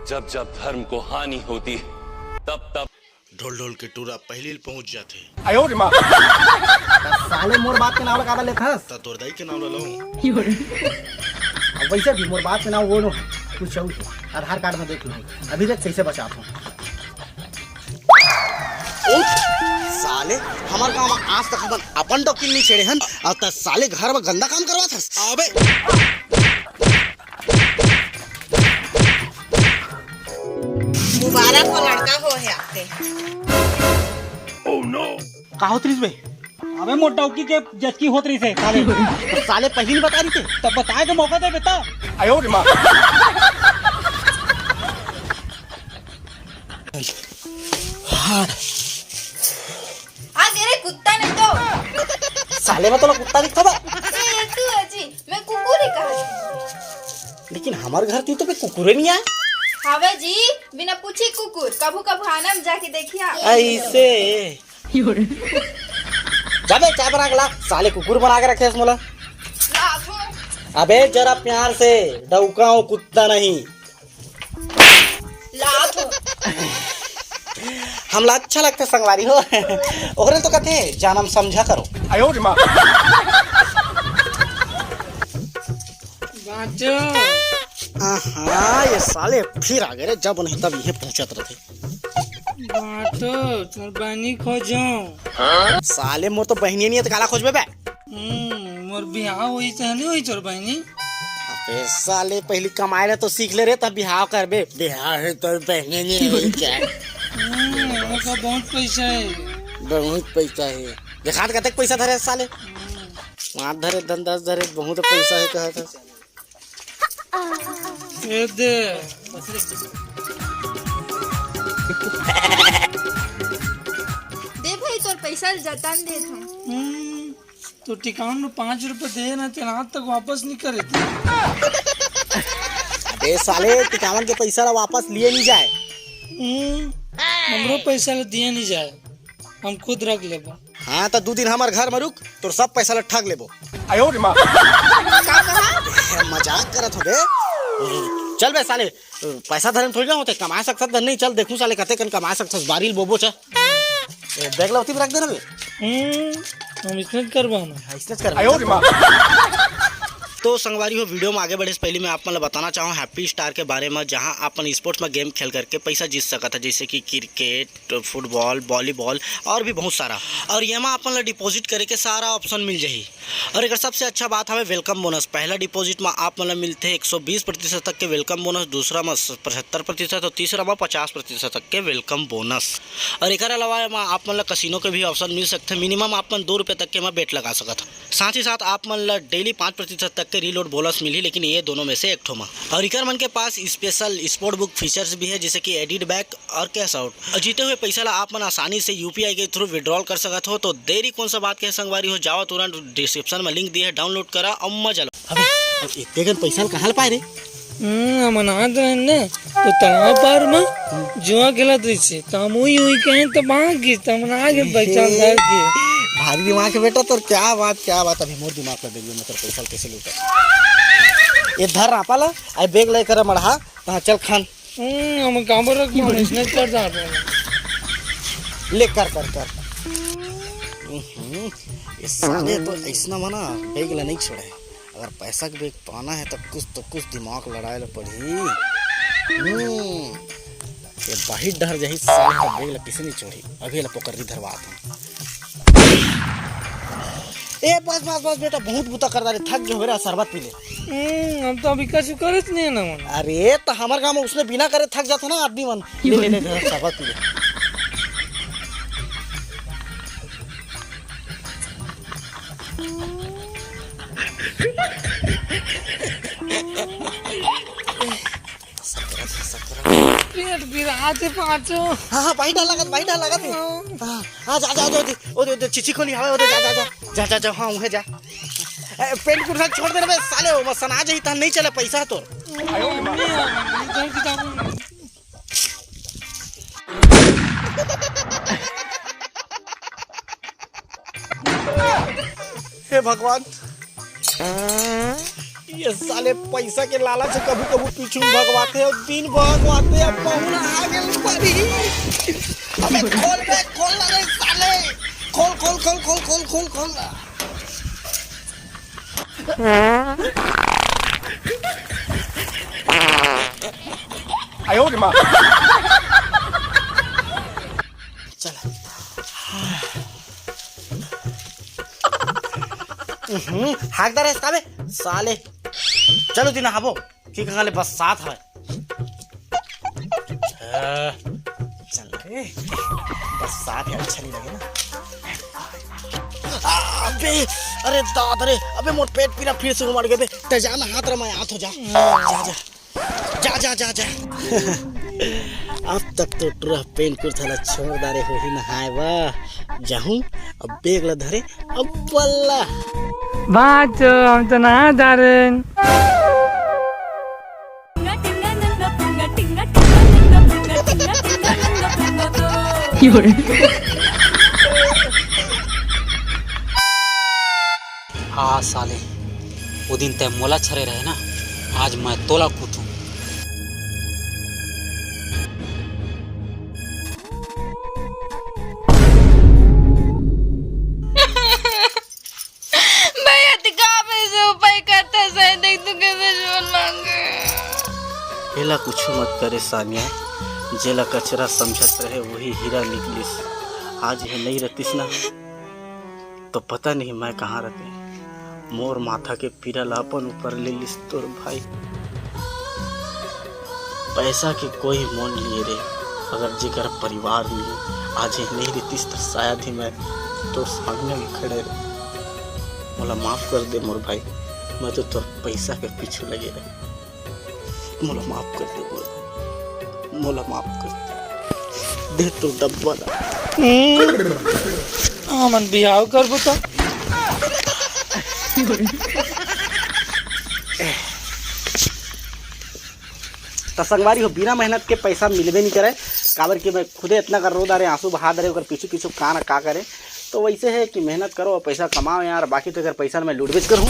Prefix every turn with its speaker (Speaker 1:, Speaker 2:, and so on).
Speaker 1: जब जब धर्म को हानि होती तब तब
Speaker 2: ढोल ढोल के टूरा पहले पहुंच जाते।
Speaker 3: साले मोर बाप के नाम लगा लेखस
Speaker 2: ता तोर दाई के नाम ले लो।
Speaker 3: वैसे भी मोर बाप के नाम वो नो कुछ आधार कार्ड में देख लो अभी तक कैसे बचा था।
Speaker 4: साले हमार गांव में आज तक हमन अपन डॉक्यूमेंट नहीं छेड़े हन और त साले घर में गंदा काम करवा थस। अबे
Speaker 5: मुबारक हो लड़का हो है आपके।
Speaker 4: ओह नो
Speaker 3: का होत रिस बे?
Speaker 6: अबे मोटौकी के जचकी होत रही से साले
Speaker 3: तो साले पहले नहीं बता रही थे
Speaker 6: तब बताए के मौका दे बेटा।
Speaker 3: आयो रे मां
Speaker 5: आ तेरे कुत्ता ने तो
Speaker 3: साले में तो कुत्ता दिखता बा
Speaker 5: ए तू अजी मैं कुकुर ही कहा।
Speaker 3: लेकिन हमारे घर थी तो पे कुकुरे नहीं आया।
Speaker 5: हावे जी बिना पूछे कुकुर कभू कभू आना जाके देखिया।
Speaker 3: ऐसे जाबे चाय बना के ला साले कुकुर बना के रखे मोला। अबे जरा प्यार से डौकाओ कुत्ता नहीं। हमला अच्छा लगता संगवारी हो ओकरे तो कहते जानम समझा करो। आयो रे मां हाँ ये साले फिर आ गए जब नहीं तब ये पहुंचत रहे।
Speaker 6: बाटो तोर बहनी खोजो।
Speaker 3: साले मोर तो बहनी नहीं है तो काला खोजबे बे।
Speaker 6: मोर बियाह होई सहनी होई तोर बहनी।
Speaker 3: अबे साले पहली कमाए तो सीख ले रे तब बिहाव करबे। बिहाव है तो बहनी नहीं है क्या?
Speaker 6: का बहुत पैसा है।
Speaker 3: बहुत पैसा है। देखा कते पैसा धरे साले 5 धरे 10 धरे बहुत पैसा है कहा था।
Speaker 6: ए दे
Speaker 5: दे भाई तोर पैसा जतान दे था।
Speaker 6: तो टिकाउन में 5 रुपए दे ना तेरा हाथ तक वापस नहीं करे।
Speaker 3: अबे साले टिकावन के पैसा ला वापस लिए नहीं जाए।
Speaker 6: हमरो पैसा ला दिए नहीं जाए हम खुद रख लेबो।
Speaker 3: हाँ तो 2 दिन हमारे घर में रुक तो सब पैसा ला ठग लेबो। आयो रे मां मजाक करत हो बे। चल बे साले पैसा धरे थोड़ी ना होते कमा सकत नहीं। चल देखूं साले कते कन कमा सकत बारिल बोबो छ बैग ला उती रख दे रे।
Speaker 6: हम इसने करवा ना
Speaker 3: इसने कर। आयो रे मां तो संगवारी हो वीडियो में आगे बढ़े से पहले मैं आप मतलब बताना चाहूँ हैप्पी स्टार के बारे में जहां अपन स्पोर्ट्स में गेम खेल करके पैसा जीत सकता है जैसे कि क्रिकेट फुटबॉल वॉलीबॉल और भी बहुत सारा। और ये में अपन डिपॉजिट करे के सारा ऑप्शन मिल जाही। और एक सबसे अच्छा बात हमें वेलकम बोनस। पहला डिपॉजिट में आप मतलब मिलते हैं 120% तक के वेलकम बोनस, दूसरा में 75% और तीसरा में 50% तक के वेलकम बोनस। और एक अलावा आप मतलब कसिनो के भी ऑप्शन मिल सकते हैं। मिनिमम आप 2 रुपये तक के में बेट लगा सकते हैं। साथ ही साथ आप मतलब डेली 5% तक के रीलोड बोनस मिली लेकिन ये दोनों में से एक ठो में। और इकर मन के पास स्पेशल स्पोर्ट बुक फीचर्स भी है जैसे कि एडिट बैक और कैश आउट। और जीते हुए पैसा ला आप मन आसानी से यूपीआई के थ्रू विड्रॉल कर सकते हो। तो देरी कौन सा बात के संगवारी हो जाओ तुरंत डिस्क्रिप्शन में लिंक दिए है डाउनलोड करा और मजा लो। अबे इतने गन पैसा कहाँ पाए रे?
Speaker 6: अमनाथ रहने तो तालाब पार में जुआ खेलत रही से तम हुई कहें तो भाग गई तमना के पैसा धर के
Speaker 3: भारी दिमाग के बेटा तो क्या बात अभी मोर दिमाग कर देगी। मतलब पैसा कैसे लूटा ये धर रहा पाला आई बैग लेकर मढ़ा कहाँ चल खान
Speaker 6: हम काम रख इसने कर जा
Speaker 3: ले कर ये साले तो ऐसा मना बैग ला नहीं छोड़े। अगर पैसा के बैग पाना है तो कुछ दिमाग लड़ाए ला पड़ी। ये बाहिर डर जही साले का बैग ला किसी नहीं छोड़ी। अभी ला पोकरी धरवाता ए बस बेटा बहुत बुता कर रहा थक गए मेरा शरबत पी ले।
Speaker 6: हम तो अभी कुछ करत नहीं है ना मन।
Speaker 3: अरे तो हमारे गांव में उसने बिना करे थक जाता ना आदमी मन। ले शरबत पी ले।
Speaker 6: पेट बिराते पाँचो।
Speaker 3: हाँ भाई डाल लगा थे। हाँ जा चिची खोली हवा जा हाँ उहे जा पेंट कुर्ता छोड़ दे रे साले वो सना जाई त नहीं चले पैसा तो। हे भगवान
Speaker 4: ये साले पैसा के लालच से कभी कभी पीछू भगवाते और दिन भगवाते अब पहुना आ गेल पारी। अबे खोल बे, खोल ना रे साले, खोल खोल खोल खोल खोल खोल खोल। आयो रे माँ। चल हाकदार है इसका बे साले। चलो दिन हाबो की कंगाले बस साथ है। चल रे बस साथ है, अच्छा नहीं लगे ना। अबे अरे दाद रे, अबे मोर पेट पीरा फिर से उमड़ गए बे। ते जा ना हाथ रे, मैं हाथ हो जा जा जा जा जा जा। अब तक तो टूरा पेन कुर्ता छोड़ दारे हो ही नहाए वाह। जाऊं अब बेग ला धरे अब पल्ला
Speaker 6: बाचो हम तो नहा जा रहे हैं।
Speaker 4: हाँ साले वो दिन तय मोला छरे रहे ना, आज मैं तोला कूटूं।
Speaker 5: भैया दिखा पैसे उपाय करता सही देख तू कैसे जोन मांगे।
Speaker 3: एला कुछ मत करे सानिया, जेला कचरा समझत रहे वही हीरा निकलिस। आज ये नहीं रहतीस ना तो पता नहीं मैं कहाँ रहते। मोर माथा के पीरा लापन ऊपर ले लिस तोर भाई। पैसा के कोई मोन लिए रे, अगर जेकर परिवार लिए आज ये नहीं रहतीस तो शायद ही मैं तो सामने में खड़े रहे। मोला माफ कर दे मोर भाई, मैं तो तोर पैसा के पीछे लगे रहे। मोला माफ कर दे मोर भाई, मोला माफ कर दे तो डब्बा ला।
Speaker 6: मन बिहाव कर बता।
Speaker 3: तो संगवारी हो बिना मेहनत के पैसा मिलबे नहीं करे। काबर कि मैं खुदे इतना कर रो दारे, आंसू बहा दे रहे, पीछू पीछू का ना का करे। तो वैसे है कि मेहनत करो और पैसा कमाओ यार, बाकी तो अगर पैसा मैं लूट बेच कर हूँ।